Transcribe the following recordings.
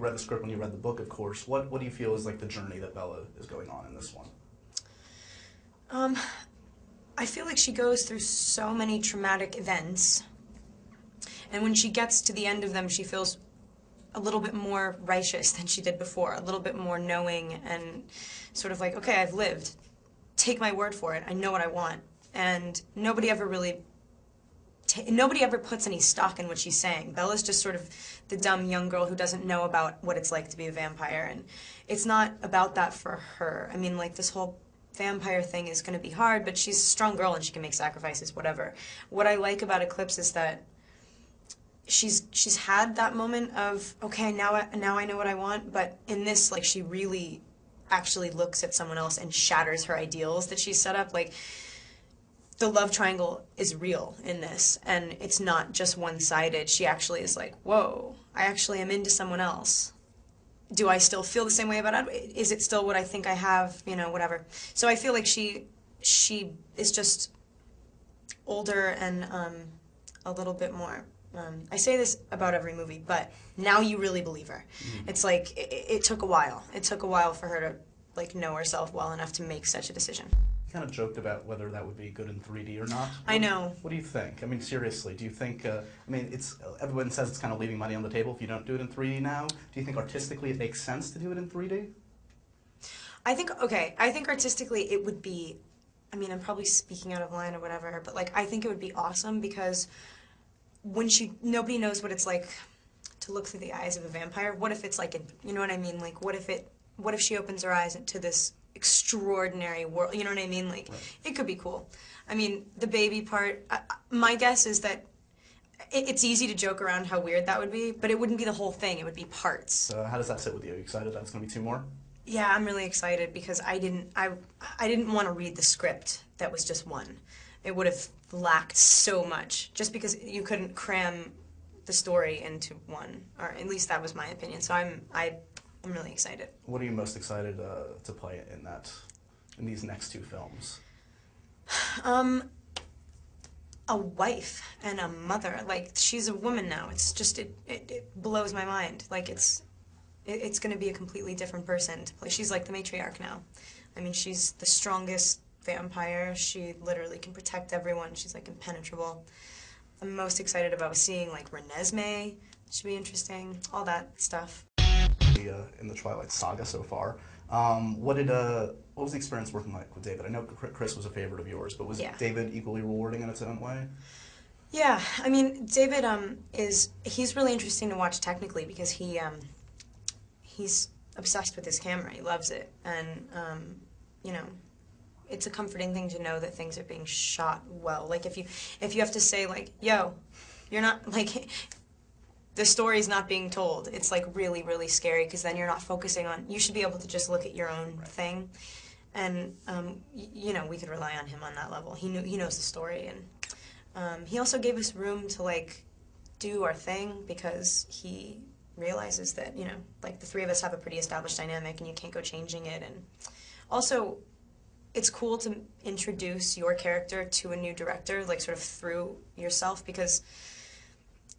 read the script, when you read the book, of course, what do you feel is like the journey that Bella is going on in this one? I feel like she goes through so many traumatic events, and when she gets to the end of them, she feels a little bit more righteous than she did before, a little bit more knowing and sort of like, okay, I've lived. Take my word for it. I know what I want. And nobody ever puts any stock in what she's saying. Bella's just sort of the dumb young girl who doesn't know about what it's like to be a vampire, and it's not about that for her. I mean, like, this whole vampire thing is going to be hard, but she's a strong girl and she can make sacrifices, whatever. What I like about Eclipse is that she's had that moment of, okay, now I know what I want, but in this, like, she really actually looks at someone else and shatters her ideals that she's set up. Like, the love triangle is real in this, and it's not just one-sided. She actually is like, whoa, I actually am into someone else. Do I still feel the same way about it? Is it still what I think I have? You know, whatever. So I feel like she is just older and a little bit more. I say this about every movie, but now you really believe her. Mm-hmm. It's like, it took a while. It took a while for her to, like, know herself well enough to make such a decision. You kind of joked about whether that would be good in 3D or not. I know. What do you think? I mean, seriously, do you think, I mean, everyone says it's kind of leaving money on the table if you don't do it in 3D now. Do you think artistically it makes sense to do it in 3D? I think artistically it would be, I mean, I'm probably speaking out of line or whatever, but, like, I think it would be awesome because when nobody knows what it's like to look through the eyes of a vampire. What if it's like, you know what I mean? Like, what if she opens her eyes into this extraordinary world? You know what I mean? Like, right. It could be cool. I mean, the baby part, my guess is that it's easy to joke around how weird that would be, but it wouldn't be the whole thing. It would be parts. How does that sit with you? Are you excited that it's going to be 2 more? Yeah, I'm really excited because I didn't want to read the script that was just 1. It would have lacked so much, just because you couldn't cram the story into 1, or at least that was my opinion. So I'm really excited. What are you most excited to play in these next 2 films? A wife and a mother. Like, she's a woman now. It's just it blows my mind. Like, it's going to be a completely different person to play. She's like the matriarch now. I mean, she's the strongest vampire. She literally can protect everyone. She's like impenetrable. I'm most excited about seeing like Renesmee. Should be interesting. All that stuff. In the Twilight saga so far, what was the experience working like with David? I know Chris was a favorite of yours, but was David equally rewarding in its own way? Yeah, I mean, David he's really interesting to watch technically because he's obsessed with his camera. He loves it, and you know, it's a comforting thing to know that things are being shot well. Like, if you have to say, like, yo, you're not, like, the story's not being told, it's like really, really scary, because then you're not focusing on, you should be able to just look at your own thing. And you know, we could rely on him on that level. He knows the story, and he also gave us room to, like, do our thing, because he realizes that, you know, like, the 3 of us have a pretty established dynamic and you can't go changing it. And also, it's cool to introduce your character to a new director, like, sort of through yourself, because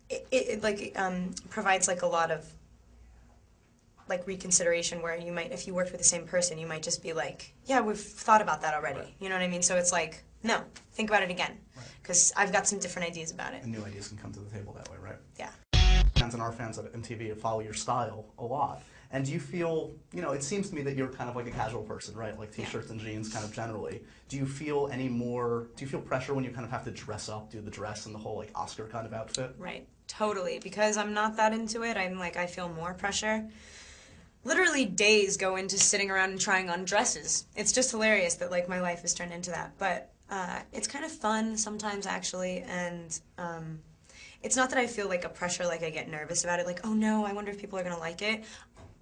it provides, like, a lot of, like, reconsideration, where you might, if you worked with the same person, you might just be like, yeah, we've thought about that already. Right. You know what I mean? So it's like, no, think about it again, because I've got some different ideas about it. And new ideas can come to the table that way, right? Yeah. Fans and our fans at MTV follow your style a lot. And do you feel, you know, it seems to me that you're kind of like a casual person, right? Like t-shirts and jeans kind of generally. Do you feel pressure when you kind of have to dress up, do the dress and the whole, like, Oscar kind of outfit? Right, totally. Because I'm not that into it, I feel more pressure. Literally days go into sitting around and trying on dresses. It's just hilarious that, like, my life has turned into that. But it's kind of fun sometimes, actually, and it's not that I feel like a pressure, like I get nervous about it, like, oh no, I wonder if people are gonna like it.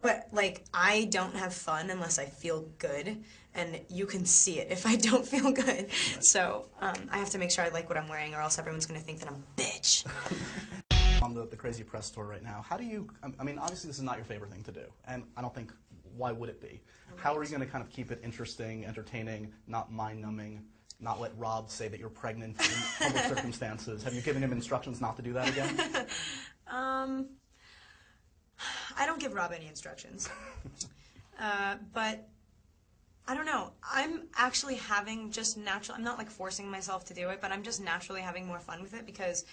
But, like, I don't have fun unless I feel good, and you can see it if I don't feel good. Right. So I have to make sure I like what I'm wearing, or else everyone's gonna think that I'm a bitch. On the Crazy Press tour right now, how do you, I mean, obviously this is not your favorite thing to do, and I don't think, why would it be? Right. How are you going to kind of keep it interesting, entertaining, not mind-numbing, not let Rob say that you're pregnant in public circumstances? Have you given him instructions not to do that again? I don't give Rob any instructions. But I don't know. I'm actually having just natural. I'm not like forcing myself to do it, but I'm just naturally having more fun with it because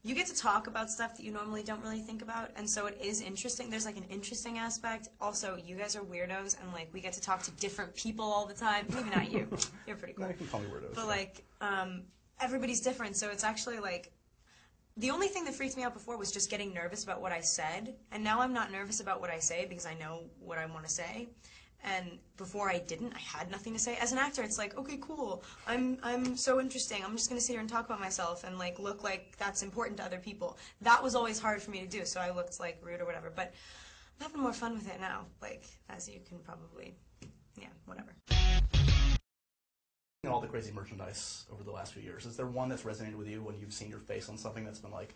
you get to talk about stuff that you normally don't really think about, and so it is interesting. There's like an interesting aspect. Also, you guys are weirdos, and like we get to talk to different people all the time. Maybe not you. You're pretty cool. No, you can call me weirdos. But like, everybody's different, so it's actually like, the only thing that freaked me out before was just getting nervous about what I said, and now I'm not nervous about what I say because I know what I want to say. And before I didn't, I had nothing to say. As an actor, it's like, okay, cool, I'm so interesting, I'm just going to sit here and talk about myself and like look like that's important to other people. That was always hard for me to do, so I looked like rude or whatever, but I'm having more fun with it now, like, as you can probably, yeah, whatever. All the crazy merchandise over the last few years, is there one that's resonated with you when you've seen your face on something that's been like,